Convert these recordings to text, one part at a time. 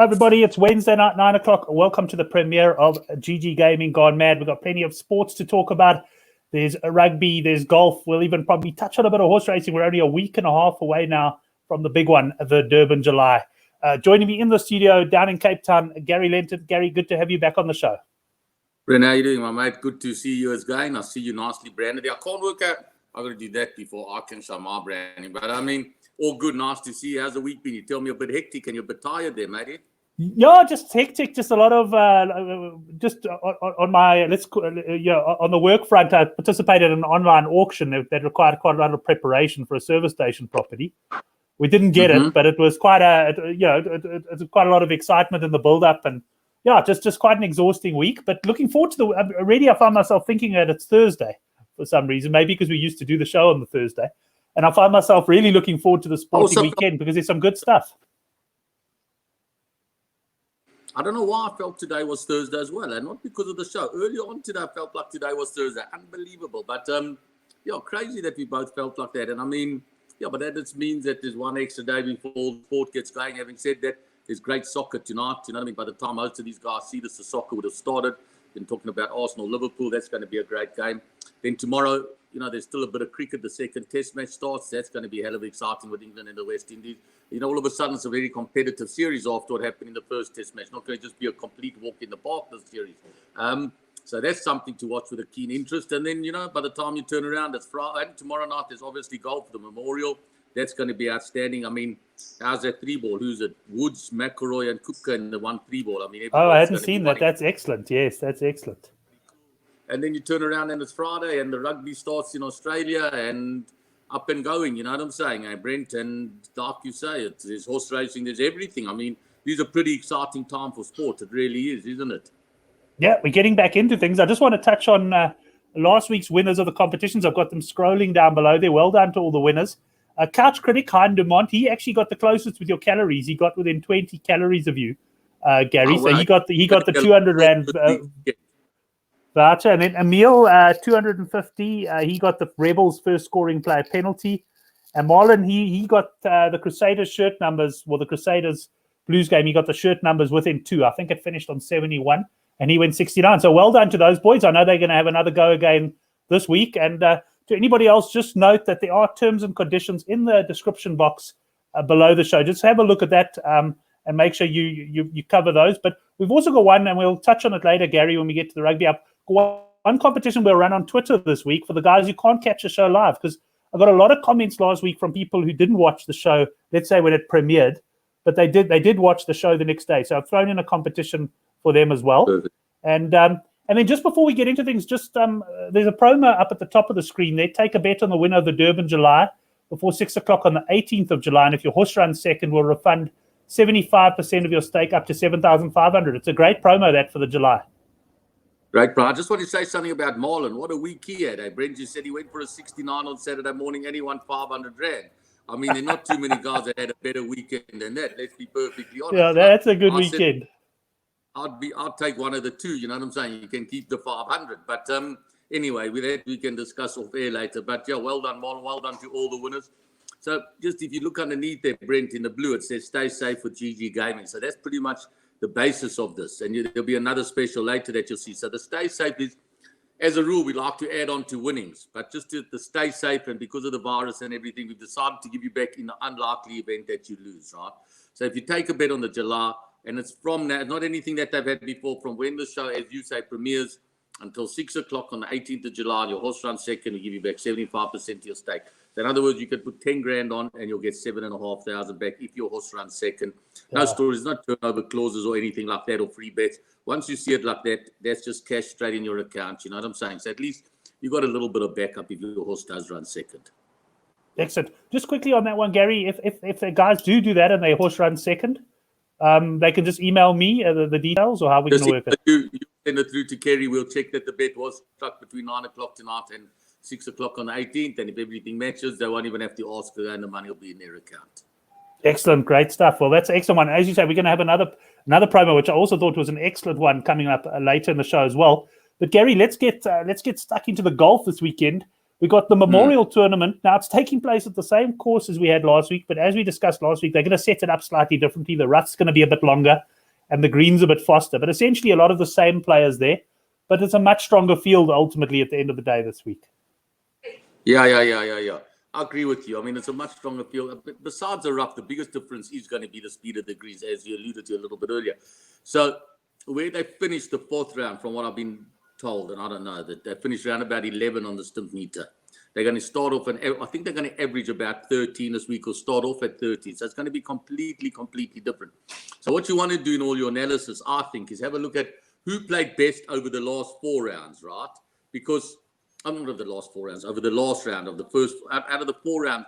Hi everybody, it's Wednesday night, 9 o'clock. Welcome to the premiere of GGGaming Gone Mad. We've got plenty of sports to talk about. There's rugby, there's golf. We'll even probably touch on a bit of horse racing. We're only a week and a half away now from the big one, the Durban July. Joining me in the studio down in Cape Town, Gary Lentin. Gary, good to have you back on the show. Brent, how you doing, my mate? Good to see you again. I see you nicely branded. I can't work out. I'm going to do that before I can show my branding. But I mean, all good, nice to see you. How's the week been? You tell me a bit hectic and you're a bit tired there, mate. Yeah, just hectic. Just a lot of just on my on the work front. I participated in an online auction that required quite a lot of preparation for a service station property. We didn't get it, but it was quite it's quite a lot of excitement in the build up, and just quite an exhausting week. But looking forward to the. Already, I found myself thinking that it's Thursday for some reason. Maybe because we used to do the show on the Thursday, and I find myself really looking forward to the sporting weekend because there's some good stuff. I don't know why I felt today was Thursday as well, and not because of the show. Earlier on today, I felt like today was Thursday. Unbelievable. But, crazy that we both felt like that. And I mean, but that just means that there's one extra day before the sport gets going. Having said that, there's great soccer tonight. You know what I mean? By the time most of these guys see this, the soccer would have started. Been talking about Arsenal, Liverpool. That's going to be a great game. Then tomorrow, there's still a bit of cricket. The second test match starts. That's going to be hell of exciting with England and the West Indies. All of a sudden, it's a very competitive series after what happened in the first test match. Not going to just be a complete walk in the park, this series. So that's something to watch with a keen interest. And then, by the time you turn around, it's Friday. And tomorrow night, there's obviously golf, the Memorial. That's going to be outstanding. I mean, how's that three ball? Who's it? Woods, McIlroy, and Koepka in the 1-3 ball. I mean, I hadn't seen that. That's excellent. Yes, that's excellent. And then you turn around and it's Friday and the rugby starts in Australia and up and going. You know what I'm saying, Brent? And like you say, there's horse racing, there's everything. I mean, these are pretty exciting time for sport. It really is, isn't it? Yeah, we're getting back into things. I just want to touch on last week's winners of the competitions. I've got them scrolling down below there. Well done to all the winners. Couch critic, Hein de Mont, he actually got the closest with your calories. He got within 20 calories of you, Gary. Oh, wow. So he got the 200 Rand voucher. And then Emil, 250. He got the Rebels first scoring player penalty. And Marlon, he got the Crusaders shirt numbers, the Crusaders Blues game. He got the shirt numbers within 2. I think it finished on 71, and he went 69. So well done to those boys. I know they're going to have another go again this week. And to anybody else, just note that there are terms and conditions in the description box below the show. Just have a look at that and make sure you cover those. But we've also got one, and we'll touch on it later, Gary, when we get to the rugby up. One competition we'll run on Twitter this week for the guys who can't catch the show live, because I got a lot of comments last week from people who didn't watch the show, let's say when it premiered, but they did watch the show the next day. So I've thrown in a competition for them as well. Perfect. And then just before we get into things, just there's a promo up at the top of the screen there. Take a bet on the winner of the Durban July before 6 o'clock on the 18th of July. And if your horse runs second, we'll refund 75% of your stake up to 7,500. It's a great promo that for the July. Great, bro. I just want to say something about Marlon. What a week he had. Brent just said he went for a 69 on Saturday morning and he won 500 Rand. I mean, there are not too many guys that had a better weekend than that. Let's be perfectly honest. Yeah, that's a good weekend. I'd take one of the two. You know what I'm saying? You can keep the 500. But anyway, with that we can discuss off air later. But yeah, well done, Marlon. Well done to all the winners. So just if you look underneath there, Brent, in the blue, it says "Stay safe with GGGaming." So that's pretty much the basis of this, and there'll be another special later that you'll see. So the stay safe is, as a rule, we like to add on to winnings, but just to stay safe, and because of the virus and everything, we've decided to give you back in the unlikely event that you lose, right? So if you take a bet on the July, and it's from that, not anything that they've had before, from when the show, as you say, premieres until 6 o'clock on the 18th of July, your horse runs second, we give you back 75% of your stake. So in other words, you could put 10 grand on and you'll get 7,500 back if your horse runs second. No stories, not turnover clauses or anything like that, or free bets. Once you see it like that, that's just cash straight in your account. You know what I'm saying? So at least you got a little bit of backup if your horse does run second. Excellent. Just quickly on that one, Gary, if the guys do that and their horse runs second, they can just email me the details, or how we can work it. You send it through to Kerry. We'll check that the bet was struck between 9 o'clock tonight and 6 o'clock on the 18th. And if everything matches, they won't even have to ask her, and the money will be in their account. Excellent. Great stuff. Well, that's an excellent one. As you say, we're going to have another promo, which I also thought was an excellent one, coming up later in the show as well. But Gary, let's get stuck into the golf this weekend. We got the Memorial Tournament. Now, it's taking place at the same course as we had last week, but as we discussed last week, they're going to set it up slightly differently. The rough's going to be a bit longer and the green's a bit faster, but essentially a lot of the same players there. But it's a much stronger field ultimately at the end of the day this week. Yeah. I agree with you. I mean, it's a much stronger field. But besides the rough, the biggest difference is going to be the speed of the greens, as you alluded to a little bit earlier. So where they finished the fourth round, from what I've been told, and I don't know, that they finished around about 11 on the stimp meter. They're going to start off, and I think they're going to average about 13 this week, or start off at 13. So it's going to be completely different. So what you want to do in all your analysis, I think, is have a look at who played best over the last 4 rounds, right? Because I'm not over the last 4 rounds, over the last round of the first, out of the 4 rounds,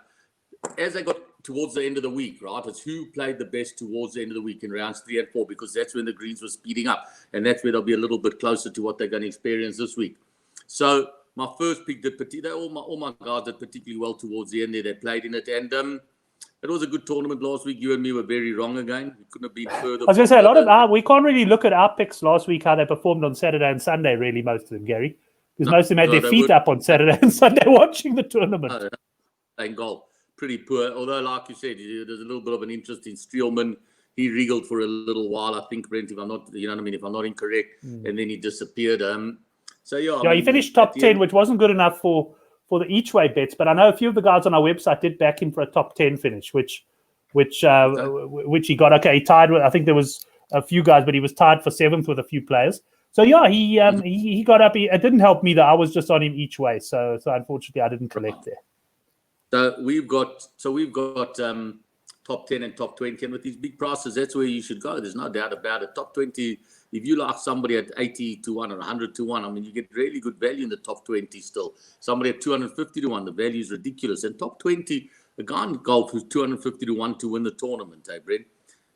as they got towards the end of the week, right? It's who played the best towards the end of the week in rounds 3 and 4, because that's when the greens were speeding up. And that's where they'll be a little bit closer to what they're going to experience this week. So my first pick did all my guys did particularly well towards the end there. They played in it. And it was a good tournament last week. You and me were very wrong again. We couldn't have been further. I was going to say, a lot of we can't really look at our picks last week, how they performed on Saturday and Sunday, really, most of them, Gary. Because most of them had their feet up on Saturday and Sunday watching the tournament. Playing golf. Pretty poor. Although, like you said, there's a little bit of an interest in Streelman. He wriggled for a little while, I think, Brent, if I'm not, you know what I mean, if I'm not incorrect. And then he disappeared. So, yeah. Yeah, he finished top 10, which wasn't good enough for the each way bets. But I know a few of the guys on our website did back him for a top 10 finish, which he got. Okay, he tied with, I think there was a few guys, but he was tied for 7th with a few players. So yeah, he got up. It didn't help me though. I was just on him each way. So unfortunately, I didn't collect there. So we've got top 10 and top 20, and with these big prices, that's where you should go. There's no doubt about it. Top 20, if you like somebody at 80 to 1 or 100 to 1, I mean, you get really good value in the top 20 still. Somebody at 250 to 1, the value is ridiculous. And top 20, a guy in golf who's 250 to 1 to win the tournament, Brent,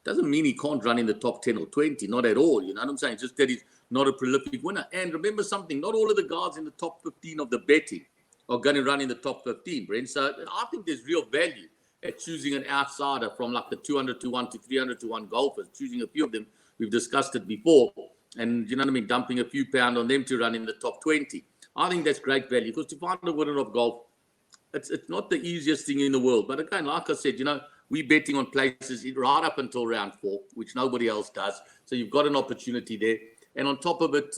doesn't mean he can't run in the top 10 or 20, not at all. You know what I'm saying? It's just that he's not a prolific winner. And remember something, not all of the guys in the top 15 of the betting are going to run in the top 15, Brent. So I think there's real value at choosing an outsider from like the 200 to 1 to 300 to 1 golfers, choosing a few of them. We've discussed it before. And you know what I mean? Dumping a few pounds on them to run in the top 20. I think that's great value, because to find a winner of golf, it's not the easiest thing in the world. But again, like I said, you know, we're betting on places right up until round 4, which nobody else does. So you've got an opportunity there. And on top of it,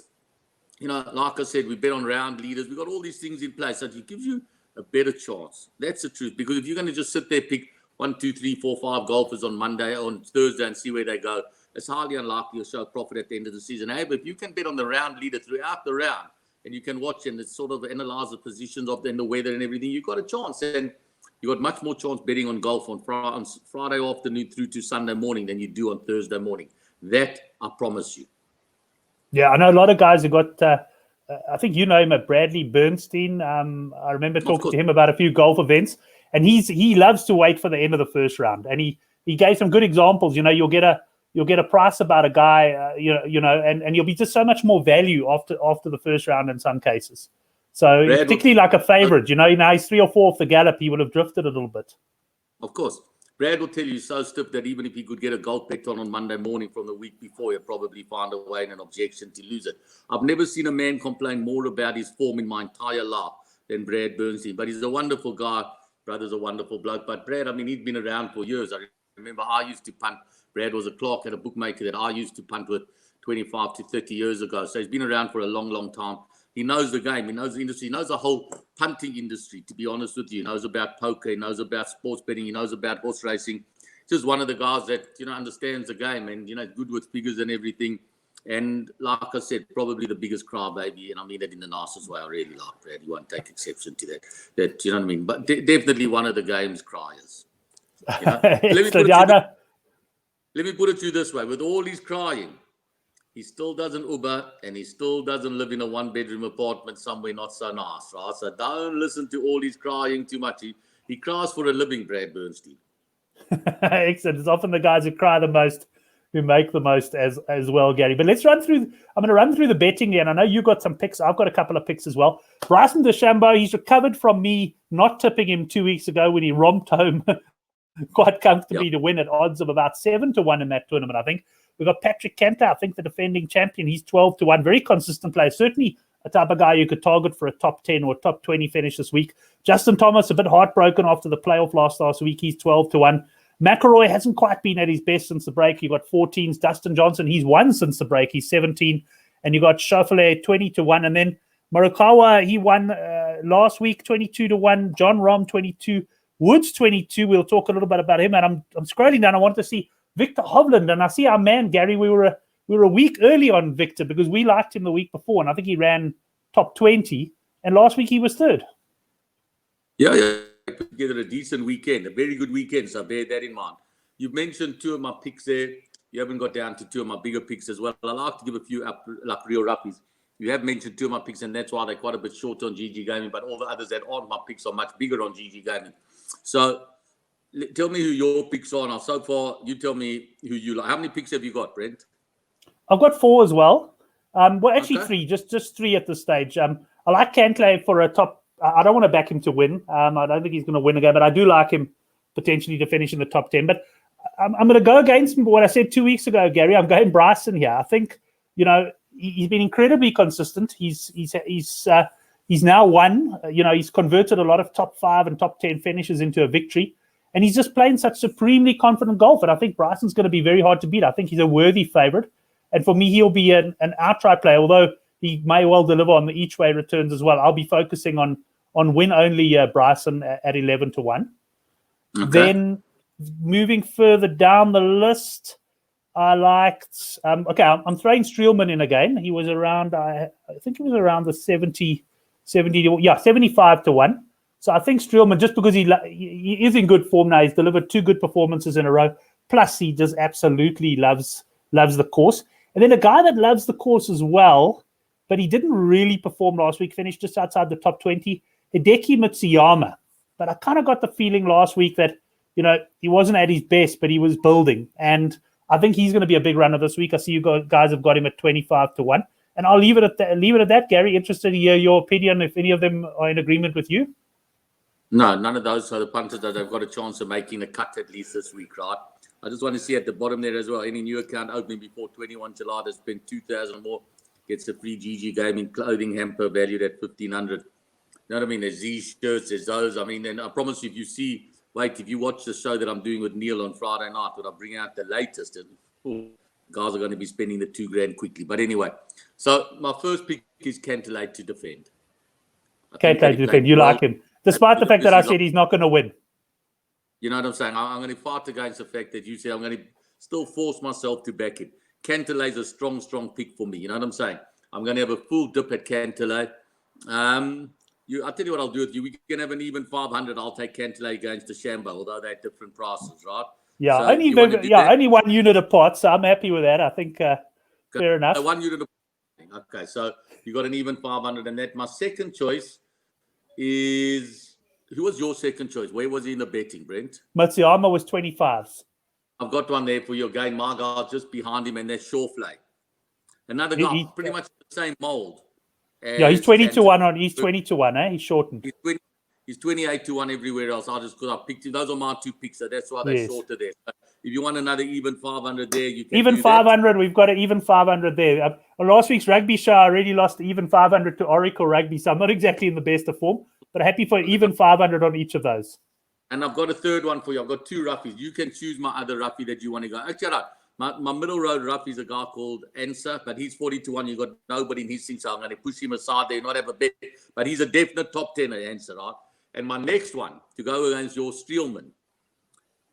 you know, like I said, we bet on round leaders. We've got all these things in place. So it gives you a better chance. That's the truth. Because if you're going to just sit there, pick 1, 2, 3, 4, 5 golfers on Monday, on Thursday, and see where they go, it's highly unlikely you'll show a profit at the end of the season. Hey, but if you can bet on the round leader throughout the round, and you can watch and it's sort of analyze the positions of them, the weather and everything, you've got a chance. And you've got much more chance betting on golf on Friday afternoon through to Sunday morning than you do on Thursday morning. That I promise you. Yeah, I know a lot of guys who got, I think you know him, Bradley Bernstein. I remember talking to him about a few golf events, and he loves to wait for the end of the first round. And he gave some good examples. You know, you'll get a price about a guy, and you'll be just so much more value after the first round in some cases. So particularly like a favorite, you know, now he's 3 or 4 off the gallop, he would have drifted a little bit. Of course. Brad will tell you so stiff that even if he could get a golf bet on Monday morning from the week before, he'll probably find a way and an objection to lose it. I've never seen a man complain more about his form in my entire life than Brad Bernstein. But he's a wonderful guy. Brother's a wonderful bloke. But Brad, I mean, he's been around for years. I remember I used to punt. Brad was a clerk at a bookmaker that I used to punt with 25 to 30 years ago. So he's been around for a long, long time. He knows the game. He knows the industry. He knows the whole punting industry, to be honest with you. He knows about poker. He knows about sports betting. He knows about horse racing. Just one of the guys that, you know, understands the game and, you know, good with figures and everything. And like I said, probably the biggest crybaby. And I mean that in the nicest way. I really like Brad. You won't take exception to that. That, you know what I mean? But definitely one of the game's criers. You know? Let me put it to you this way. With all his crying, he still doesn't Uber, and he still doesn't live in a 1-bedroom apartment somewhere not so nice, right? So don't listen to all his crying too much. He cries for a living, Brad Bernstein. Excellent. It's often the guys who cry the most who make the most as well, Gary. But let's run through. I'm going to run through the betting here, and I know you got some picks. I've got a couple of picks as well. Bryson DeChambeau, he's recovered from me not tipping him 2 weeks ago when he romped home quite comfortably to win at odds of about 7 to 1 in that tournament, I think. We've got Patrick Cantor, I think the defending champion. He's 12 to 1. Very consistent player. Certainly a type of guy you could target for a top 10 or top 20 finish this week. Justin Thomas, a bit heartbroken after the playoff last week. He's 12-1. McElroy hasn't quite been at his best since the break. You got 14s. Dustin Johnson, he's won since the break. He's 17. And you got Schauffele 20-1. And then Morikawa, he won last week 22-1. John Rahm 22. Woods 22. We'll talk a little bit about him. And I'm scrolling down. I want to see Victor Hovland. And I see our man, Gary. We were a week early on Victor because we liked him the week before. And I think he ran top 20. And last week he was third. Yeah. Put together a decent weekend, a very good weekend, so bear that in mind. You've mentioned two of my picks there. You haven't got down to two of my bigger picks as well. I like to give a few up, like real roughies. You have mentioned two of my picks, and that's why they're quite a bit short on GGGaming, but all the others that aren't my picks are much bigger on GGGaming. So tell me who your picks are now. So far, you tell me who you like. How many picks have you got, Brent? I've got 4 as well. Well, actually 3, just 3 at this stage. I like Cantlay for a top. I don't want to back him to win. I don't think he's going to win again, but I do like him potentially to finish in the top 10. But I'm going to go against what I said 2 weeks ago, Gary. I'm going Bryson here. I think, he's been incredibly consistent. He's now won. He's converted a lot of top 5 and top 10 finishes into a victory. And he's just playing such supremely confident golf. And I think Bryson's going to be very hard to beat. I think he's a worthy favorite. And for me, he'll be an outright player, although he may well deliver on the each-way returns as well. I'll be focusing on win-only Bryson at 11-1. Okay. Then moving further down the list, I liked... I'm throwing Streelman in again. He was around, I think he was around the 75-1. So I think Streelman, just because he is in good form now, he's delivered 2 good performances in a row, plus he just absolutely loves the course. And then a guy that loves the course as well, but he didn't really perform last week, finished just outside the top 20, Hideki Matsuyama. But I kind of got the feeling last week that, he wasn't at his best, but he was building. And I think he's going to be a big runner this week. I see you guys have got him at 25-1. And I'll leave it at that, Gary. Interested to hear your opinion, if any of them are in agreement with you. No, none of those are the punters that have got a chance of making a cut at least this week, right? I just want to see at the bottom there as well, any new account opening before 21 July that spent 2,000 more gets a free GGGaming clothing hamper valued at 1,500. You know what I mean? There's these shirts, there's those. I mean, and I promise you, if you watch the show that I'm doing with Neil on Friday night, when I bring out the latest, and guys are going to be spending the $2,000 quickly. But anyway, so my first pick is Cantlay to defend. Cantlay to defend. You like him, despite the fact that I said he's not going to win. You know what I'm saying? I'm going to fight against the fact that you say I'm going to still force myself to back him. Cantlay is a strong pick for me. You know what I'm saying? I'm going to have a full dip at Cantlay. I'll tell you what I'll do with you. We can have an even 500. I'll take Cantlay against the Shambo, although they're different prices, right? Yeah, so only 1 unit apart. So I'm happy with that. I think fair enough. 1 unit apart. Okay, so you got an even 500, and that my second choice is. Who was your second choice? Where was he in the betting, Brent? Matsuyama was 25s. I've got one there for you again. My guy just behind him, and that's Schauffele. Another guy, pretty much the same mold. Yeah, he's 20-1 He's 20-1. He's shortened. He's 28-1 everywhere else. I picked him. Those are my 2 picks, so that's why they're shorter there. So if you want another even 500 there, you can. Even 500. We've got an even 500 there. Last week's rugby show, I already lost even 500 to Oracle Rugby, so I'm not exactly in the best of form. But happy for even 500 on each of those. And I've got a third one for you. I've got 2 roughies. You can choose my other roughie that you want to go. Actually, my middle road roughie is a guy called Answer, but he's 40-1. You've got nobody in his thing, so I'm going to push him aside there, not have a bet. But he's a definite top 10 Answer, right? And my next one to go against your Streelman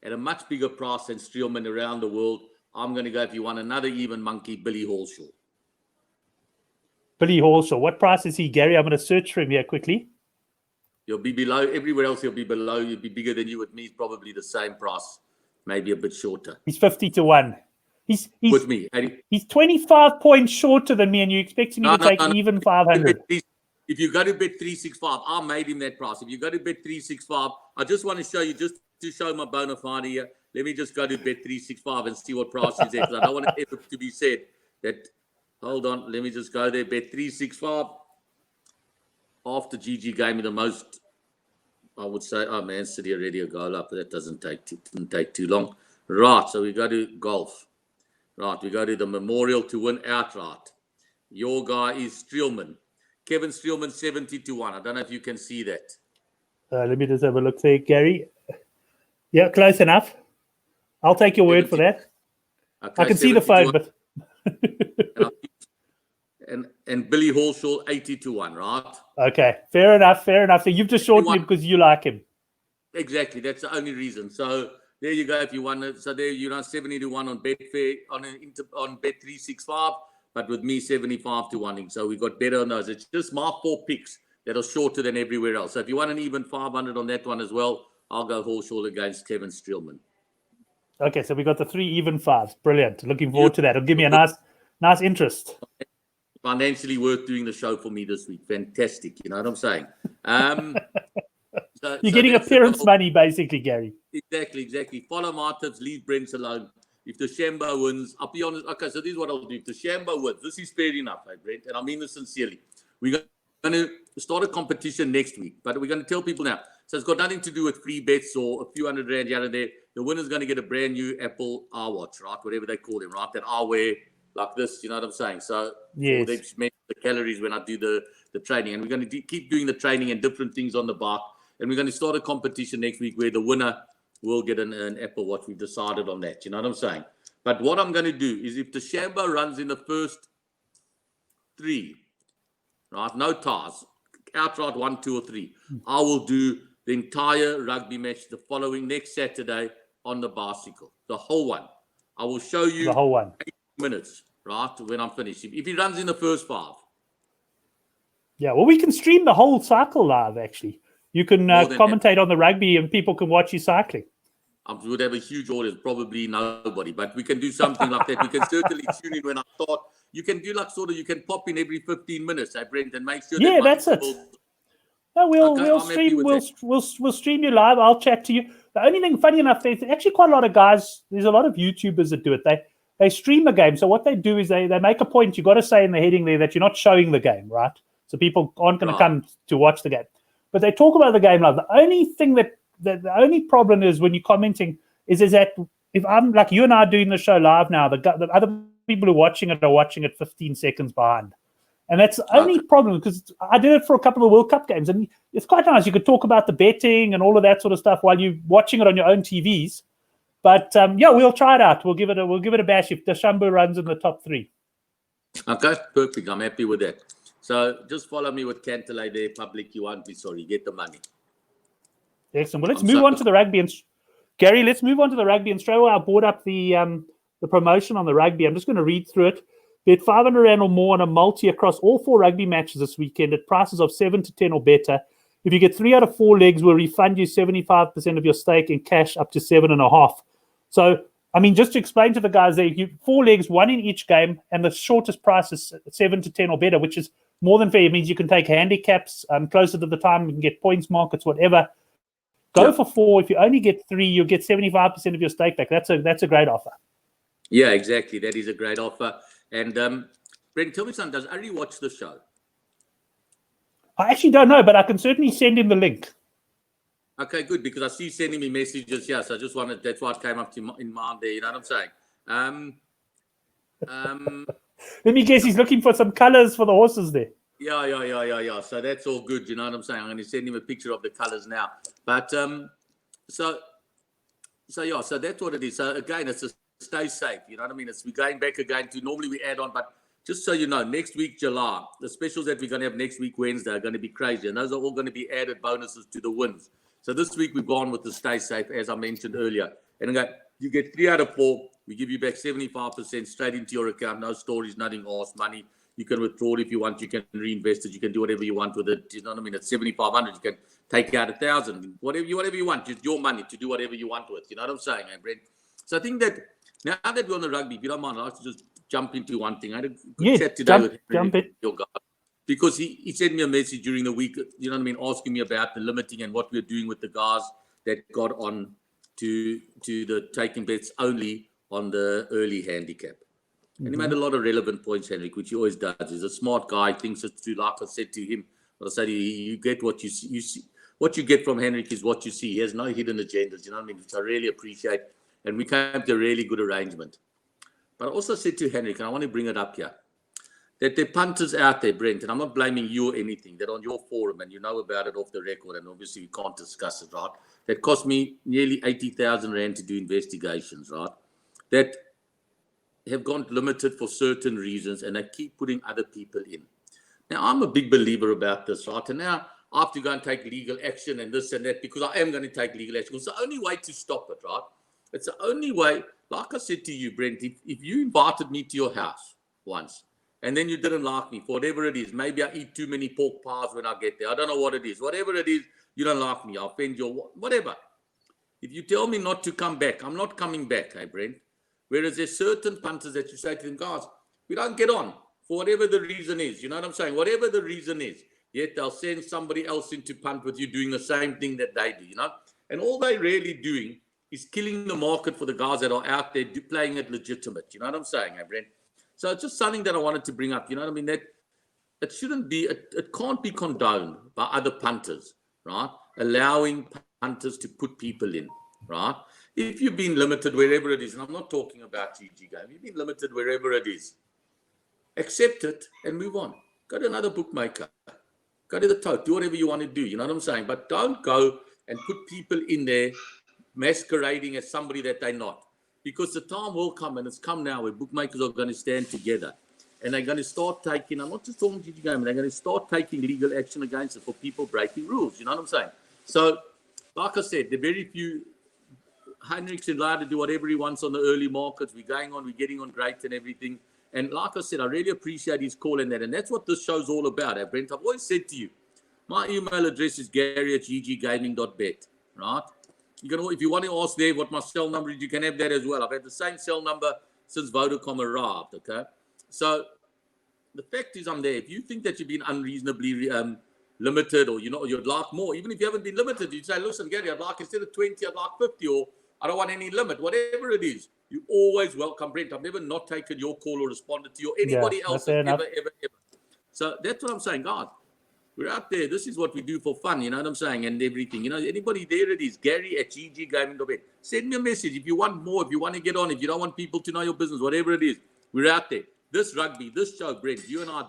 at a much bigger price than Streelman around the world. I'm going to go, if you want another even monkey, Billy Halshaw. Billy Halshaw. What price is he, Gary? I'm going to search for him here quickly. He'll be below. Everywhere else, he'll be below. He'll be bigger than you. With me, he's probably the same price, maybe a bit shorter. He's 50-1. He's with me. He's 25 points shorter than me, and you expect me to take even 500. If you go to bet 365, I made him that price. If you go to bet 365, I just want to show you, just to show my bona fide here. Let me just go to bet 365 and see what price is there, because I don't want it ever to be said that. Hold on, let me just go there. Bet 365. After GGGaming, the most, I would say, Man City already a goal up. That didn't take too long. Right, so we go to golf. Right, we go to the Memorial to win outright. Your guy is Streelman. Kevin Streelman 70-1. I don't know if you can see that. Let me just have a look there, Gary. Yeah, close enough. I'll take your word for that. Okay, I can see the phone, but and Billy Hallshaw 80-1, right? okay, fair enough. So you've just shortened him because you like him. Exactly, that's the only reason. So there you go. If you want it, so there you know 70-1 on Betfair on Bet365, but with me 75-1. So we got better on those. It's just my 4 picks that are shorter than everywhere else. So if you want an even 500 on that one as well, I'll go Hallshaw against Kevin Streelman. Okay, so we got the 3 even 5s. Brilliant. Looking forward to that. It'll give me a nice interest. Financially worth doing the show for me this week. Fantastic. You know what I'm saying? You're getting appearance money, basically, Gary. Exactly. Follow my tips. Leave Brent alone. If the Shambo wins, I'll be honest. Okay, so this is what I'll do. If the Shambo wins, this is fair enough, Brent, and I mean this sincerely. We're going to start a competition next week, but we're going to tell people now. So it's got nothing to do with free bets or a few hundred rand here and there. The winner's going to get a brand new Apple iWatch, right? Whatever they call them, right? That I wear like this, you know what I'm saying? So yes. They measure the calories when I do the training. And we're going to keep doing the training and different things on the bike. And we're going to start a competition next week where the winner will get an Apple Watch. We've decided on that, you know what I'm saying? But what I'm going to do is if the Shambo runs in the first 3, right? No ties, outright 1, 2, or 3. I will do the entire rugby match the following next Saturday on the bicycle. The whole one. I will show you the whole one. 8 minutes, right? When I'm finished. If he runs in the first 5. Yeah, well, we can stream the whole cycle live, actually. You can commentate on the rugby and people can watch you cycling. I would have a huge audience, probably nobody, but we can do something like that. We can certainly tune in when I start. You can do like you can pop in every 15 minutes, Brent, and make sure. Yeah, that's it. No, we'll stream you live. I'll chat to you. The only thing, funny enough, there's actually quite a lot of guys. There's a lot of YouTubers that do it. They stream the game. So what they do is they make a point. You got to say in the heading there that you're not showing the game, right? So people aren't going to come to watch the game. But they talk about the game live. The only thing the only problem is when you're commenting is that if I'm like you and I are doing the show live now, the other people who are watching it 15 seconds behind. And that's the only problem because I did it for a couple of World Cup games and it's quite nice. You could talk about the betting and all of that sort of stuff while you're watching it on your own TVs. But we'll try it out. We'll give it a bash if the Shambo runs in the top 3. Okay, perfect. I'm happy with that. So just follow me with Cantlay there, public. You won't be sorry. Get the money. Excellent. Well, let's move on to the rugby. And Gary, let's move on to the rugby. And straight away, I brought up the promotion on the rugby. I'm just going to read through it. Bet 500 Rand or more on a multi across all 4 rugby matches this weekend at prices of 7 to 10 or better. If you get 3 out of 4 legs, we'll refund you 75% of your stake in cash up to 7.5. So, I mean, just to explain to the guys there, 4 legs, 1 in each game, and the shortest price is 7 to 10 or better, which is more than fair. It means you can take handicaps closer to the time. You can get points markets, whatever. Go for 4. If you only get 3, you'll get 75% of your stake back. That's a great offer. Yeah, exactly. That is a great offer. And Brent, tell me something. Does Ari watch the show? I actually don't know, but I can certainly send him the link. Okay, good, because I see sending me messages. Yeah, so I just wanted, that's why it came up in mind there. You know what I'm saying? Let me guess, he's looking for some colors for the horses there. Yeah. So that's all good. You know what I'm saying? I'm going to send him a picture of the colors now. But so that's what it is. So again, it's a stay safe. You know what I mean? We're going back again to normally we add on, but just so you know, next week, July, the specials that we're going to have next week, Wednesday, are going to be crazy. And those are all going to be added bonuses to the wins. So this week we've gone with the stay safe, as I mentioned earlier. And again, you get 3 out of 4. We give you back 75% straight into your account. No stories, nothing else, money. You can withdraw it if you want. You can reinvest it. You can do whatever you want with it. You know what I mean? At 7,500, you can take out 1,000. Whatever you want. It's your money to do whatever you want with. You know what I'm saying, Brent? So I think that now that we're on the rugby, if you don't mind, I'd like to just jump into one thing. I had a good chat today with your guy, because he sent me a message during the week, you know what I mean, asking me about the limiting and what we're doing with the guys that got on to the taking bets only on the early handicap. And he made a lot of relevant points, Henrik, which he always does. He's a smart guy, thinks it's true. Like I said to him, I said, you get what you see. What you get from Henrik is what you see. He has no hidden agendas, you know what I mean, which I really appreciate. And we came to a really good arrangement. But I also said to Henrik, and I want to bring it up here, that there are punters out there, Brent, and I'm not blaming you or anything, that on your forum, and you know about it off the record, and obviously we can't discuss it, right? That cost me nearly 80,000 Rand to do investigations, right? That have gone limited for certain reasons, and they keep putting other people in. Now, I'm a big believer about this, right? And now I have to go and take legal action and this and that, because I am going to take legal action. It's the only way to stop it, right? It's the only way. Like I said to you, Brent, if you invited me to your house once, and then you didn't like me, for whatever it is, maybe I eat too many pork pies when I get there. I don't know what it is. Whatever it is, you don't like me. I offend you, whatever. If you tell me not to come back, I'm not coming back, hey, Brent. Whereas there's certain punters that you say to them, guys, we don't get on for whatever the reason is. You know what I'm saying? Whatever the reason is, yet they'll send somebody else in to punt with you doing the same thing that they do, you know? And all they're really doing is killing the market for the guys that are out there playing it legitimate. You know what I'm saying, hey, Brent? So it's just something that I wanted to bring up. You know what I mean? That it shouldn't be, it can't be condoned by other punters, right? Allowing punters to put people in, right? If you've been limited wherever it is, and I'm not talking about GGGaming, you've been limited wherever it is, accept it and move on. Go to another bookmaker. Go to the tote. Do whatever you want to do. You know what I'm saying? But don't go and put people in there masquerading as somebody that they're not. Because the time will come, and it's come now, where bookmakers are going to stand together. And they're going to start taking, I'm not just talking GGGaming, they're going to start taking legal action against it for people breaking rules. You know what I'm saying? So, like I said, the very few, Heinrich's allowed to do whatever he wants on the early markets. We're going on, we're getting on great and everything. And like I said, I really appreciate his call in that. And that's what this show's all about, Brent. I've always said to you, my email address is gary@gggaming.bet, right? You can, if you want to ask there what my cell number is, you can have that as well. I've had the same cell number since Vodacom arrived, okay? So the fact is I'm there. If you think that you've been unreasonably limited, or you'd like more, even if you haven't been limited, you say, listen, Gary, I'd like, instead of 20, I'd like 50, or I don't want any limit, whatever it is. You're always welcome, Brent. I've never not taken your call or responded to you or anybody else ever. So that's what I'm saying, guys. We're out there. This is what we do for fun, you know what I'm saying, and everything. You know, anybody there it is, Gary@gggaming.bet. Send me a message if you want more, if you want to get on, if you don't want people to know your business, whatever it is. We're out there. This rugby, this show, Brent, you and I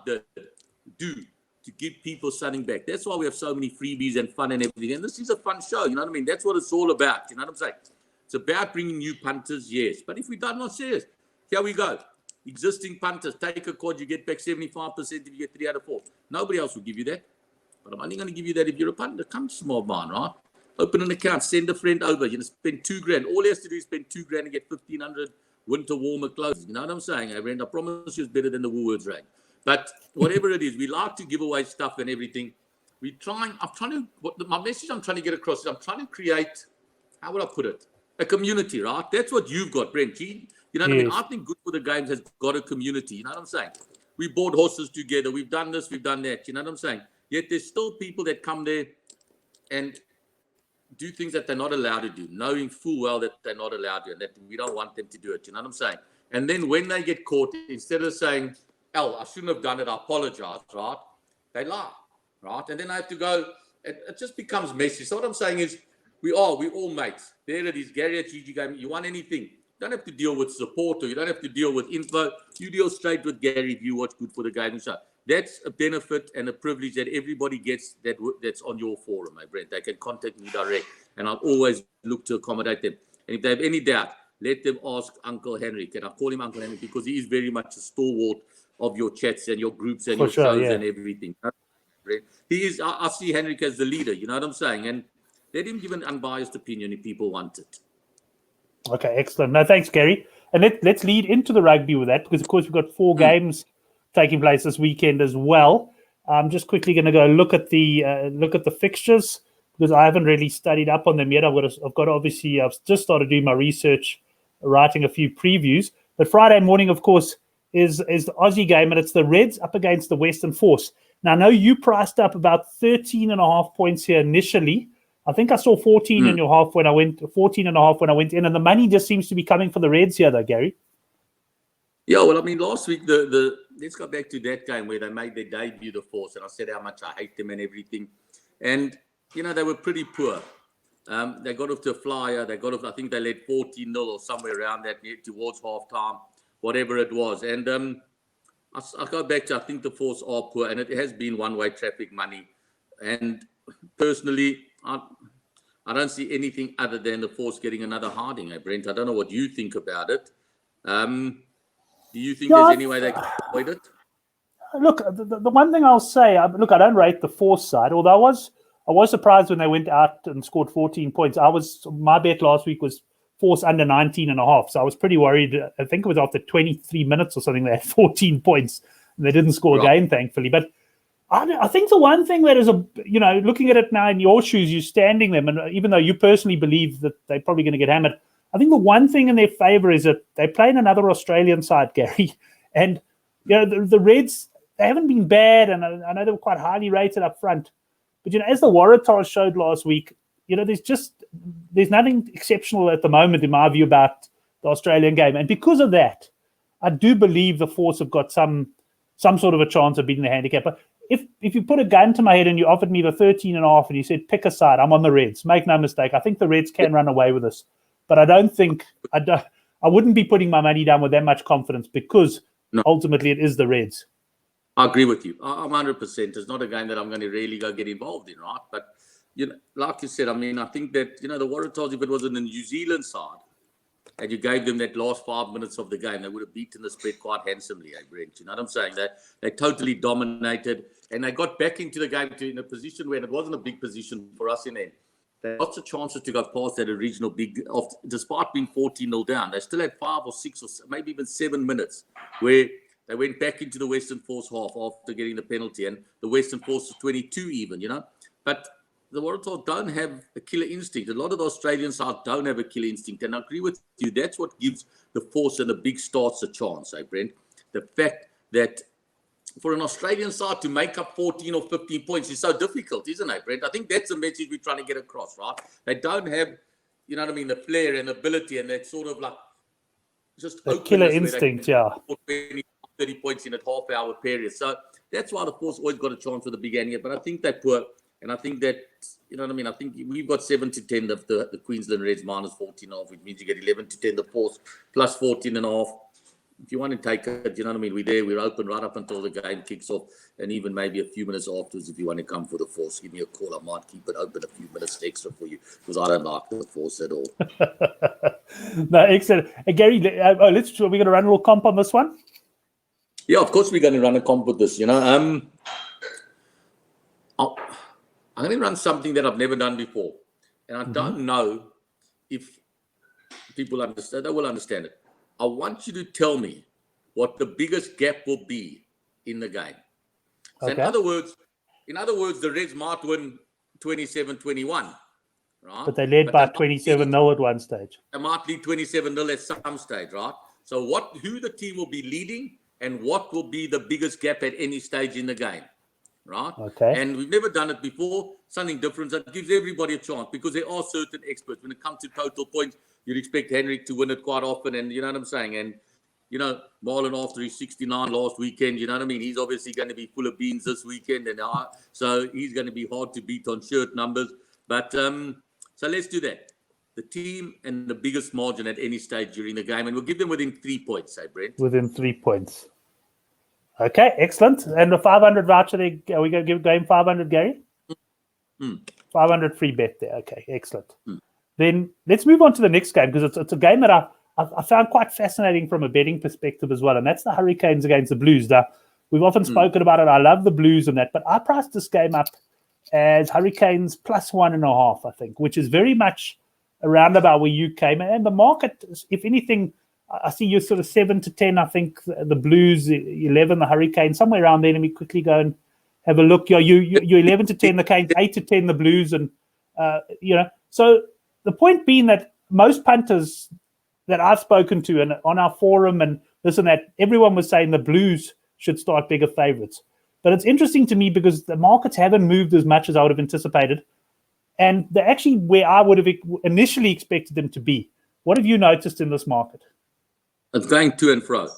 do to give people something back. That's why we have so many freebies and fun and everything. And this is a fun show, you know what I mean? That's what it's all about, you know what I'm saying? It's about bringing new punters, yes. But if we don't, not serious, here we go. Existing punters, take a quad, you get back 75% if you get 3 out of 4. Nobody else will give you that. But I'm only going to give you that if you're a punter. Come to small mine, right? Open an account, send a friend over. You know, spend $2,000. All he has to do is spend $2,000 and get 1,500 winter warmer clothes. You know what I'm saying, Brent? I promise you it's better than the Woolworths rag. But whatever it is, we like to give away stuff and everything. My message I'm trying to get across is I'm trying to create, how would I put it? A community, right? That's what you've got, Brent. You know what I mean? I think Good for the Games has got a community. You know what I'm saying? We bought horses together. We've done this. We've done that. You know what I'm saying? Yet there's still people that come there and do things that they're not allowed to do, knowing full well that they're not allowed to, and that we don't want them to do it. You know what I'm saying? And then when they get caught, instead of saying, I shouldn't have done it, I apologize, right? They lie, right? And then I have to go, it just becomes messy. So what I'm saying is, we all mates. There it is, Gary@GGGaming. You want anything? You don't have to deal with support, or you don't have to deal with info. You deal straight with Gary if you watch Good for the Gaming Show. That's a benefit and a privilege that everybody gets that's on your forum, my Brent. They can contact me direct, and I'll always look to accommodate them. And if they have any doubt, let them ask Uncle Henry. Can I call him Uncle Henry? Because he is very much a stalwart of your chats and your groups and your shows and everything. He is. I see Henrik as the leader. You know what I'm saying? And let him give an unbiased opinion if people want it. Okay, excellent. No, thanks, Gary. And let's lead into the rugby with that, because of course we've got 4 games taking place this weekend as well. I'm just quickly going to go look at the fixtures, because I haven't really studied up on them yet. I've just started doing my research, writing a few previews. But Friday morning, of course, is the Aussie game, and it's the Reds up against the Western Force. Now, I know you priced up about 13.5 points here initially. I think I saw 14.5 when I went 14.5 when I went in, and the money just seems to be coming for the Reds here, though, Gary. Yeah, well, I mean, last week let's go back to that game where they made their debut, the Force, and I said how much I hate them and everything, and they were pretty poor. They got off to a flyer. I think they led 14-0 or somewhere around that towards halftime, whatever it was, and I'll go back to, I think the force are poor, and it has been one-way traffic money. And personally, I don't see anything other than the force getting another Harding, Brent. I don't know what you think about it. Do you think there's any way they can avoid it? Look, the one thing I'll say, look, I don't rate the force side, although I was surprised when they went out and scored 14 points. My bet last week was force under 19.5, so I was pretty worried. I think it was after 23 minutes or something they had 14 points, and they didn't score again, thankfully. But I think the one thing that is, looking at it now in your shoes, you're standing them, and even though you personally believe that they're probably going to get hammered, I think the one thing in their favour is that they play in another Australian side, Gary, and the Reds, they haven't been bad, and I know they were quite highly rated up front. But, as the Waratahs showed last week, there's nothing exceptional at the moment, in my view, about the Australian game. And because of that, I do believe the Force have got some sort of a chance of beating the handicap. But if you put a gun to my head and you offered me the 13.5 and you said, pick a side, I'm on the Reds. Make no mistake. I think the Reds can run away with this. But I wouldn't be putting my money down with that much confidence because ultimately it is the Reds. I agree with you. I'm 100%. It's not a game that I'm going to really go get involved in, right? But, like you said, I think that, the Waratahs, if it was in the New Zealand side, and you gave them that last 5 minutes of the game, they would have beaten the spread quite handsomely, Brent. You know what I'm saying? They totally dominated, and they got back into the game in a position where it wasn't a big position for us in the end. They had lots of chances to go past that original despite being 14-0 down. They still had 5 or 6 or maybe even 7 minutes where they went back into the Western Force half after getting the penalty, and the Western Force was 22 even, But the Waratahs don't have a killer instinct. A lot of the Australian sides don't have a killer instinct. And I agree with you. That's what gives the Force and the big starts a chance, Brent. The fact that for an Australian side to make up 14 or 15 points is so difficult, isn't it, Brent? I think that's the message we're trying to get across, right? They don't have, the flair and ability, and that sort of like just the killer instinct, 20, 30 points in a half-hour period. So that's why the Force always got a chance with the big handicap. But I think they're poor. And I think that, I think we've got 7 to 10 of the Queensland Reds minus 14.5, which means you get 11 to 10 the Force plus 14.5. If you want to take it, we're there, we're open right up until the game kicks off, and even maybe a few minutes afterwards if you want to come for the Force. Give me a call. I might keep it open a few minutes extra for you because I don't like the Force at all. No, excellent. Gary, we're going to run a little comp on this one? Yeah, of course we're going to run a comp with this, I'm going to run something that I've never done before. And I don't know if people understand. They will understand it. I want you to tell me what the biggest gap will be in the game. So in other words, the Reds might win 27-21, right? But they led by 27-0 at one stage. They might lead 27-0 at some stage, right? So who the team will be leading and what will be the biggest gap at any stage in the game. Right? Okay. And we've never done it before. Something different that gives everybody a chance because there are certain experts. When it comes to total points, you'd expect Henrik to win it quite often. And you know what I'm saying? And, Marlon after his 69 last weekend, you know what I mean? He's obviously going to be full of beans this weekend. And so he's going to be hard to beat on shirt numbers. But so let's do that. The team and the biggest margin at any stage during the game. And we'll give them within 3 points, Brent? Within 3 points. Okay, excellent. And the 500 voucher there, are we going to give game 500, Gary? 500 free bet there. Okay, excellent. Then let's move on to the next game because it's a game that I found quite fascinating from a betting perspective as well, and that's the Hurricanes against the Blues. Now, we've often spoken about it. I love the Blues and that, but I priced this game up as Hurricanes plus 1.5, I think, which is very much around about where you came. And the market, if anything, I see you're sort of 7 to 10. I think the Blues 11, the Hurricanes somewhere around there. Let me quickly go and have a look. You're 11 to 10, the Canes 8 to 10, the Blues, and So the point being that most punters that I've spoken to and on our forum and this and that, everyone was saying the Blues should start bigger favorites. But it's interesting to me because the markets haven't moved as much as I would have anticipated, and they're actually where I would have initially expected them to be. What have you noticed in this market? It's going to and fro.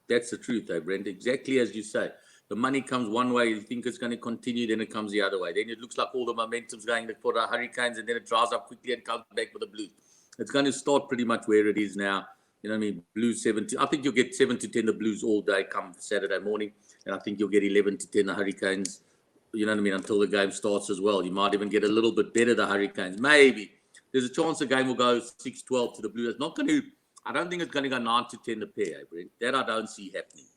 That's the truth, Brent. Exactly as you say. The money comes one way, you think it's going to continue, then it comes the other way. Then it looks like all the momentum's going for the Hurricanes, and then it dries up quickly and comes back for the Blues. It's going to start pretty much where it is now. You know what I mean? Blues 7 I think you'll get 7-10 the Blues all day come Saturday morning. And I think you'll get 11-10 the Hurricanes, you know what I mean, until the game starts as well. You might even get a little bit better the Hurricanes. Maybe. There's a chance the game will go 6-12 to the Blues. It's not going to, I don't think it's going to go 9-10 the pair, Brent. That I don't see happening.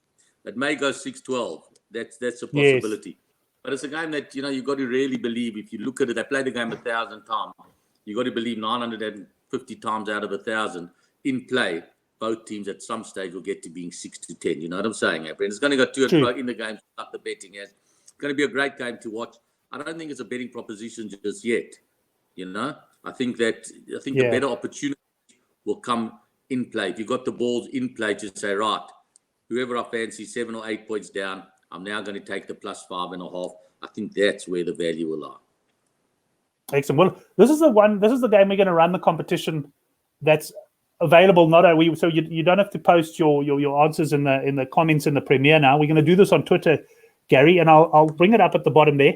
It may go 6-12. That's a possibility. Yes. But it's a game that, you know, you've got to really believe. If you look at it, they play the game 1,000 times. You've got to believe 950 times out of 1,000 in play, both teams at some stage will get to being 6-10. You know what I'm saying, Brent? It's going to go to and fro in the game, like the betting is. It's going to be a great game to watch. I don't think it's a betting proposition just yet. You know, I think the better opportunity will come in play. If you've got the balls in play to say, right, whoever I fancy 7 or 8 points down, I'm now going to take the +5.5. I think that's where the value will lie. Excellent. Well, this is the game we're going to run the competition that's available. Not only so you don't have to post your answers in the comments in the Premiere now. We're going to do this on Twitter, Gary, and I'll bring it up at the bottom there.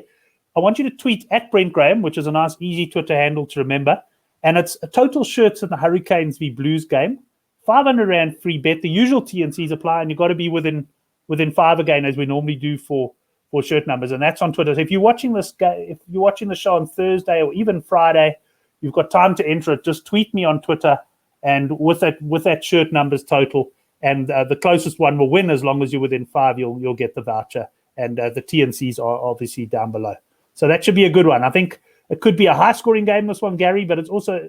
I want you to tweet at Brent Graham, which is a nice, easy Twitter handle to remember. And it's a total shirts in the Hurricanes v Blues game. 500 Rand free bet. The usual T&Cs apply, and you've got to be within 5 again, as we normally do for shirt numbers. And that's on Twitter. So if you're watching the show on Thursday or even Friday, you've got time to enter it. Just tweet me on Twitter, and with that shirt numbers total, and the closest one will win. As long as you're within 5, you'll get the voucher. And the T&Cs are obviously down below. So that should be a good one. I think it could be a high-scoring game, this one, Gary, but it's also,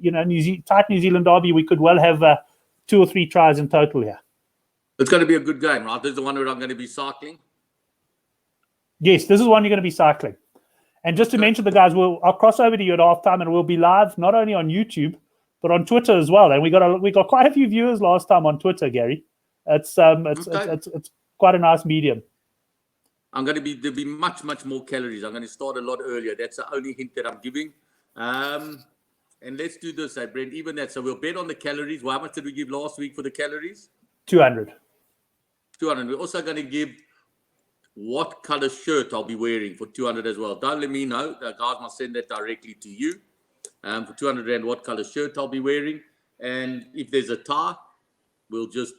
tight New Zealand derby. We could well have 2 or 3 tries in total here. It's going to be a good game, right? This is the one where I'm going to be cycling. Yes, this is one you're going to be cycling. And just to mention the guys, I'll cross over to you at halftime, and we'll be live not only on YouTube but on Twitter as well. And we got quite a few viewers last time on Twitter, Gary. It's quite a nice medium. There'll be much more calories. I'm going to start a lot earlier. That's the only hint that I'm giving. And let's do this, Brent. Even that. So we'll bet on the calories. Well, how much did we give last week for the calories? 200. 200. We're also going to give what color shirt I'll be wearing for 200 as well. Don't let me know. The guys must send that directly to you. For 200 Rand, what color shirt I'll be wearing. And if there's a tie, we'll just,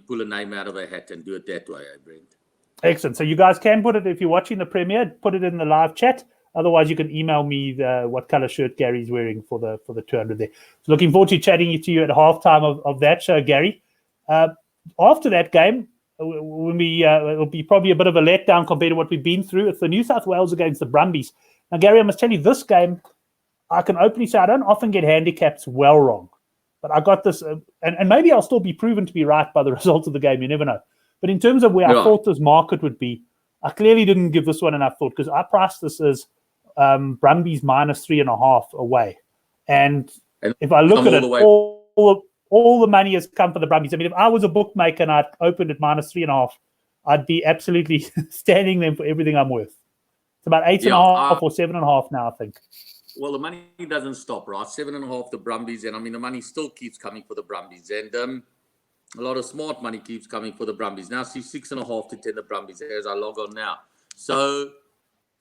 pull a name out of a hat and do it that way, Brent. Excellent. So you guys can put it, if you're watching the premiere, put it in the live chat. Otherwise, you can email me what color shirt Gary's wearing for the 200 there. So looking forward to chatting to you at halftime of that show, Gary. After that game, it'll be probably a bit of a letdown compared to what we've been through. It's the New South Wales against the Brumbies. Now, Gary, I must tell you, this game, I can openly say I don't often get handicaps well wrong. But I got this, and maybe I'll still be proven to be right by the results of the game. You never know. But in terms of where I thought this market would be, I clearly didn't give this one enough thought because I priced this as Brumbies -3.5 away. And if I look at it, all the money has come for the Brumbies. I mean, if I was a bookmaker and I'd opened at -3.5, I'd be absolutely standing them for everything I'm worth. It's about 8.5 or 7.5 now, I think. Well, the money doesn't stop, right? 7.5 the Brumbies, and the money still keeps coming for the Brumbies, and a lot of smart money keeps coming for the Brumbies. Now see 6.5 to 10 the Brumbies as I log on now. So,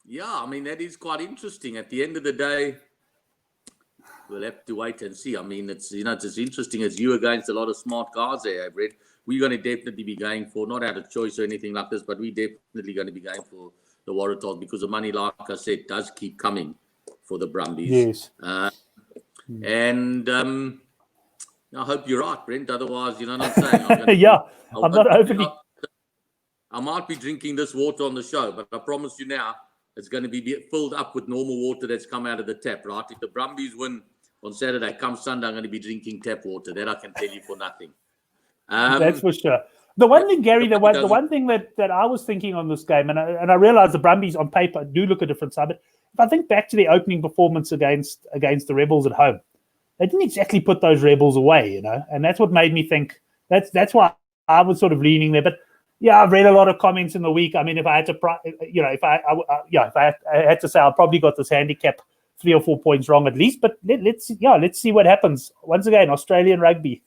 that is quite interesting. At the end of the day, we'll have to wait and see. It's it's as interesting as you against a lot of smart guys there, Brett. We're going to definitely be going for, not out of choice or anything like this, but we're definitely going to be going for the Waratahs because the money, like I said, does keep coming for the Brumbies. Yes. And I hope you're right, Brent. Otherwise, you know what I'm saying? I'm not overly. I might be drinking this water on the show, but I promise you now, it's going to be filled up with normal water that's come out of the tap, right? If the Brumbies win on Saturday, come Sunday, I'm going to be drinking tap water. That I can tell you for nothing. That's for sure. The one thing, Gary, the one thing that I was thinking on this game, and I realize the Brumbies on paper do look a different side, but if I think back to the opening performance against the Rebels at home, they didn't exactly put those Rebels away, and that's what made me think that's why I was sort of leaning there. But I've read a lot of comments in the week. If I had to, if I had to say, I probably got this handicap 3 or 4 points wrong at least. But let's see what happens. Once again, Australian rugby.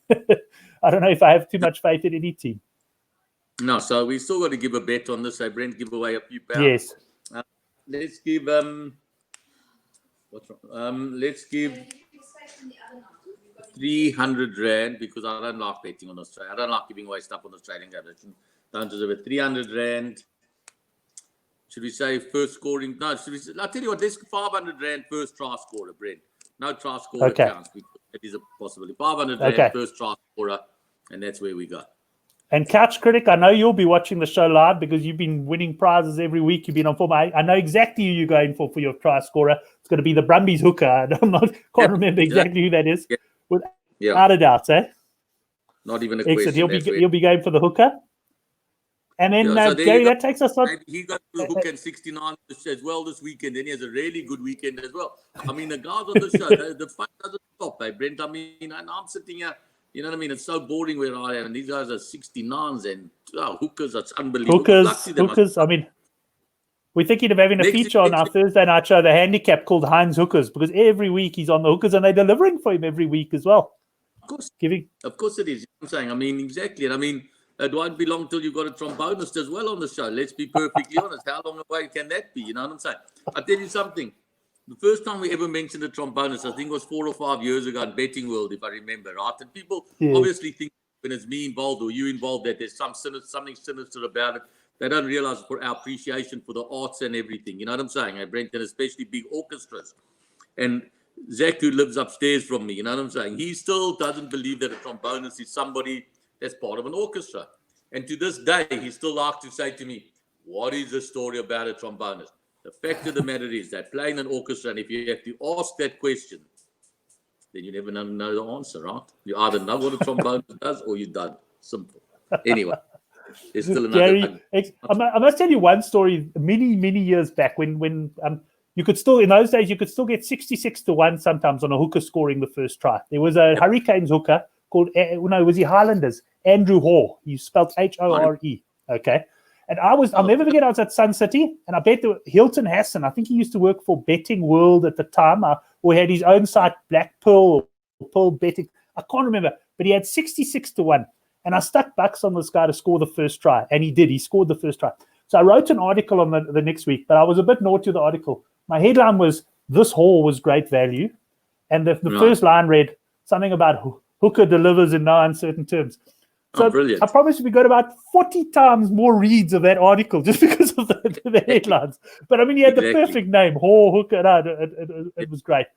I don't know if I have too much faith in any team. No, so we still got to give a bet on this. Brent, give away a few pounds. Yes. Let's give what's wrong? Let's give. 300 Rand, because I don't like betting on Australia. I don't like giving away stuff on Australian games. Don't deserve it. 300 Rand. Should we say first scoring? No, I'll tell you what, let's 500 Rand first try scorer, Brent. No try scorer counts. It is a possibility. 500 Rand first try scorer, and that's where we go. And Couch Critic, I know you'll be watching the show live because you've been winning prizes every week. You've been on form. I know exactly who you're going for your try scorer. It's going to be the Brumbies hooker. Can't remember exactly who that is. Without a doubt, eh? Not even a question. Excellent. He'll be going for the hooker. And then, so Gary, that takes us on. He got the hook and 69 as well this weekend. Then he has a really good weekend as well. I mean, the guys on the show, the fun doesn't stop, Brent. I mean, and I'm sitting here, you know what I mean? It's so boring where I am. And these guys are 69s and hookers. That's unbelievable. Hookers. I mean, we're thinking of having a feature on our Thursday night show, the handicap, called Heinz Hookers, because every week he's on the hookers and they're delivering for him every week as well. Of course. Of course it is. I'm saying, I mean, exactly. And I mean, it won't be long till you've got a trombonist as well on the show. Let's be perfectly honest. How long away can that be? You know what I'm saying? I'll tell you something. The first time we ever mentioned a trombonist, I think it was 4 or 5 years ago in Betting World, if I remember, right? And people obviously think when it's me involved or you involved that there's something sinister about it. They don't realize for our appreciation for the arts and everything. You know what I'm saying? Brent, and especially big orchestras. And Zach, who lives upstairs from me, you know what I'm saying? He still doesn't believe that a trombonist is somebody that's part of an orchestra. And to this day, he still likes to say to me, what is the story about a trombonist? The fact of the matter is that playing an orchestra, and if you have to ask that question, then you never know the answer, right? You either know what a trombonist does or you don't. Simple. Anyway, there's still another... Gary, I must tell you one story many years back when you could still, in those days, you could still get 66-1 sometimes on a hooker scoring the first try. There was a Hurricanes hooker called, was he Highlanders? Andrew Hoare. He spelled Hore. Okay. And I'll never forget, I was at Sun City and I bet Hilton Hassan, I think he used to work for Betting World at the time, or had his own site, Black Pearl, or Pearl Betting. I can't remember, but he had 66-1. And I stuck bucks on this guy to score the first try. And he did. He scored the first try. So I wrote an article on the next week, but I was a bit naughty with the article. My headline was, this Hoare was great value. And the first line read something about hooker delivers in no uncertain terms. So I promise you we got about 40 times more reads of that article just because of the headlines. But I mean, he had the perfect name, Hoare, hooker. No, it was great.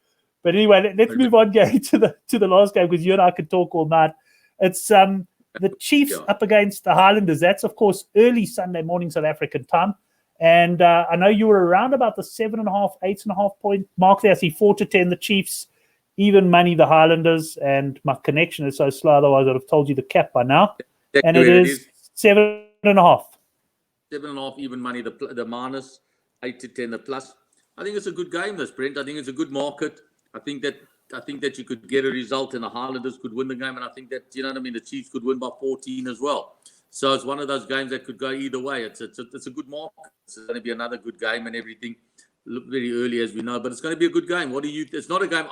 But anyway, let's move on, Gary, to the last game, because you and I could talk all night. It's the Chiefs up against the Highlanders. That's, of course, early Sunday morning South African time. And I know you were around about the 7.5, 8.5 point mark there. I see 4-10 the Chiefs, even money the Highlanders, and my connection is so slow, otherwise I'd have told you the cap by now. And it is 7.5. 7.5 even money, the minus, 8-10 the plus. I think it's a good game, this, Brent. I think it's a good market. I think that you could get a result and the Highlanders could win the game, and I think that, you know what I mean, the Chiefs could win by 14 as well. So it's one of those games that could go either way. It's a good market. It's going to be another good game and everything. Very early, as we know, but it's going to be a good game. It's not a game.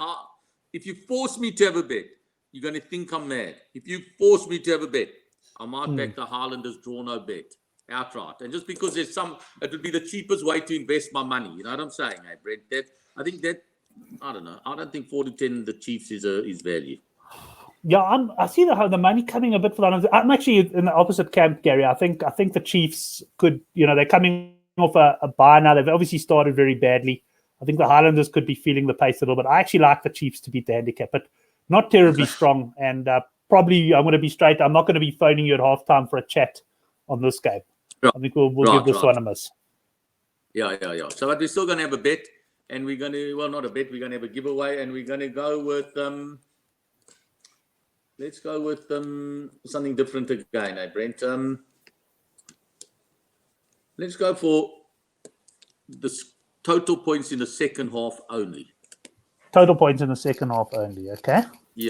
If you force me to have a bet, you're going to think I'm mad. If you force me to have a bet, I might back the Highlanders draw no bet outright. And just because it would be the cheapest way to invest my money. You know what I'm saying, Brent? I don't know. I don't think 4-10 the Chiefs is value. Yeah, I see the money coming a bit for that. I'm actually in the opposite camp, Gary. I think the Chiefs could, they're coming off a bye now. They've obviously started very badly. I think the Highlanders could be feeling the pace a little bit. I actually like the Chiefs to beat the handicap, but not terribly strong. And probably, I'm going to be straight. I'm not going to be phoning you at halftime for a chat on this game. I think we'll give this one a miss. Yeah. So but we're still going to have a bet, and we're going to, not a bet, we're going to have a giveaway, and we're going to go with, let's go with something different again, Brent. Let's go for the total points in the second half only. Total points in the second half only, okay? Yeah.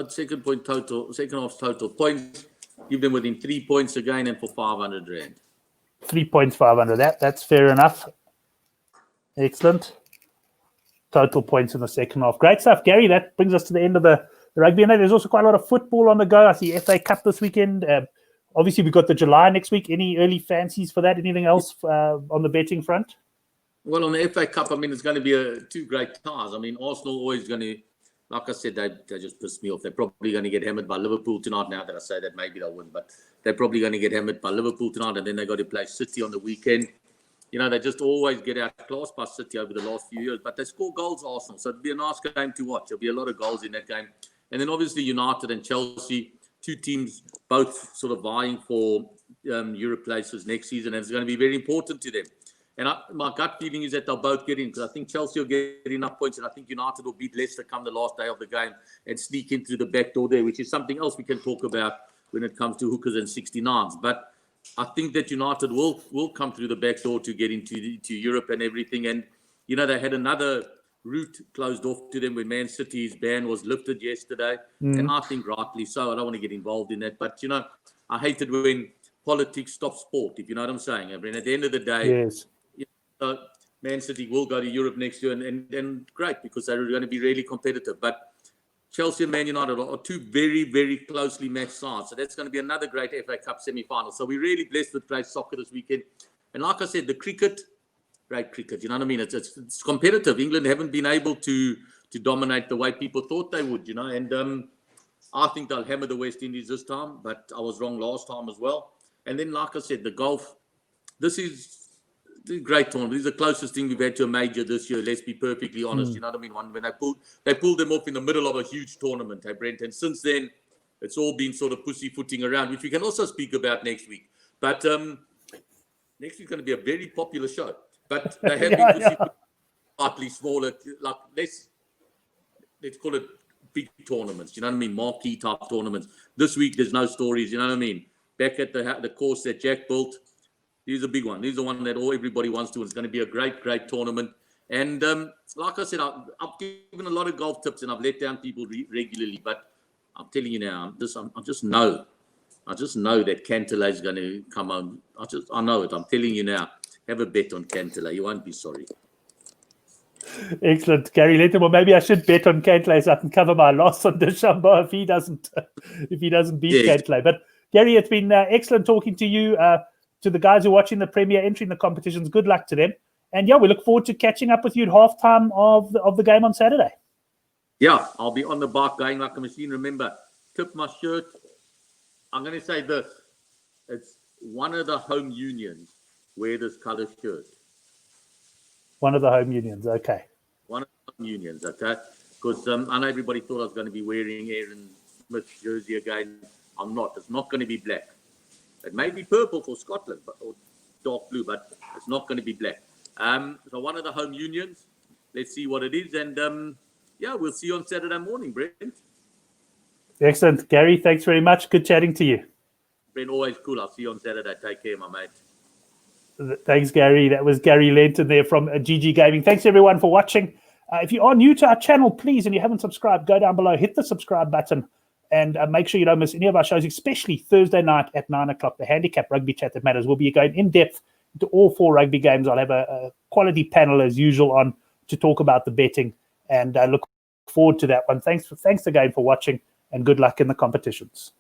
Second half total points. Give them within 3 points again, and for 500 Rand. 3 points, 500. That's fair enough. Excellent. Total points in the second half. Great stuff, Gary. That brings us to the end of the rugby. And there's also quite a lot of football on the go. I see FA Cup this weekend. Obviously, we've got the July next week. Any early fancies for that? Anything else on the betting front? Well, on the FA Cup, I mean, it's going to be two great ties. I mean, Arsenal always going to like I said, they just pissed me off. They're probably going to get hammered by Liverpool tonight. Now that I say that, maybe they'll win, but they're probably going to get hammered by Liverpool tonight, and then they got to play City on the weekend. You know, they just always get outclassed by City over the last few years, but they score goals, Arsenal. So it'll be a nice game to watch. There'll be a lot of goals in that game. And then obviously United and Chelsea, two teams both sort of vying for Europe places next season, and it's going to be very important to them. And my gut feeling is that they'll both get in, because I think Chelsea will get enough points, and I think United will beat Leicester come the last day of the game and sneak in through the back door there, which is something else we can talk about when it comes to hookers and 69s. But I think that United will come through the back door to get into Europe and everything. And, you know, they had another route closed off to them when Man City's ban was lifted yesterday. And I think rightly so. I don't want to get involved in that. But, you know, I hate it when politics stops sport, if you know what I'm saying. I mean, at the end of the day, Yes. Man City will go to Europe next year, and great, because they're going to be really competitive. But Chelsea and Man United are two very, very closely matched sides. So that's going to be another great FA Cup semi-final. So we're really blessed with great soccer this weekend. And like I said, the cricket, great cricket, you know what I mean? It's competitive. England haven't been able to dominate the way people thought they would, you know. And I think they'll hammer the West Indies this time, but I was wrong last time as well. And then, like I said, the golf, this is a great tournament. This is the closest thing we've had to a major this year. Let's be perfectly honest. You know what I mean? When they pulled them off in the middle of a huge tournament, hey, Brent. And since then, it's all been sort of pussyfooting around, which we can also speak about next week. But next week's going to be a very popular show. But they have been pussyfooting slightly smaller. Like let's call it big tournaments. You know what I mean? Marquee type tournaments. This week, there's no stories. You know what I mean? Back at the course that Jack built. He's a big one. He's the one that everybody wants to. It's going to be a great, great tournament. And like I said, I've given a lot of golf tips, and I've let down people regularly. But I'm telling you now, I just know that Cantlay is going to come on. I know it. I'm telling you now. Have a bet on Cantlay. You won't be sorry. Excellent, Gary Lentin. Well, maybe I should bet on Cantlay so I can cover my loss on Deschambault if he doesn't beat Cantlay. But Gary, it's been excellent talking to you. To the guys who are watching the Premier, entering the competitions, good luck to them. And yeah, we look forward to catching up with you at halftime of the game on Saturday. Yeah, I'll be on the bike going like a machine. Remember, tip my shirt. I'm going to say this. It's one of the home unions wear this color shirt. One of the home unions, okay. One of the home unions, okay? Because I know everybody thought I was going to be wearing Aaron Smith's jersey again. I'm not. It's not going to be black. It may be purple for Scotland, or dark blue, but it's not going to be black. So one of the home unions. Let's see what it is. And yeah, we'll see you on Saturday morning, Brent. Excellent. Gary, thanks very much. Good chatting to you. Brent, always cool. I'll see you on Saturday. Take care, my mate. Thanks, Gary. That was Gary Lentin there from GGGaming. Thanks, everyone, for watching. If you are new to our channel, please, and you haven't subscribed, go down below, hit the subscribe button, and make sure you don't miss any of our shows, especially Thursday night at 9 o'clock, the Handicap Rugby Chat That Matters. We'll be going in depth into all 4 rugby games. I'll have a quality panel, as usual, on to talk about the betting, and I look forward to that one. Thanks again for watching, and good luck in the competitions.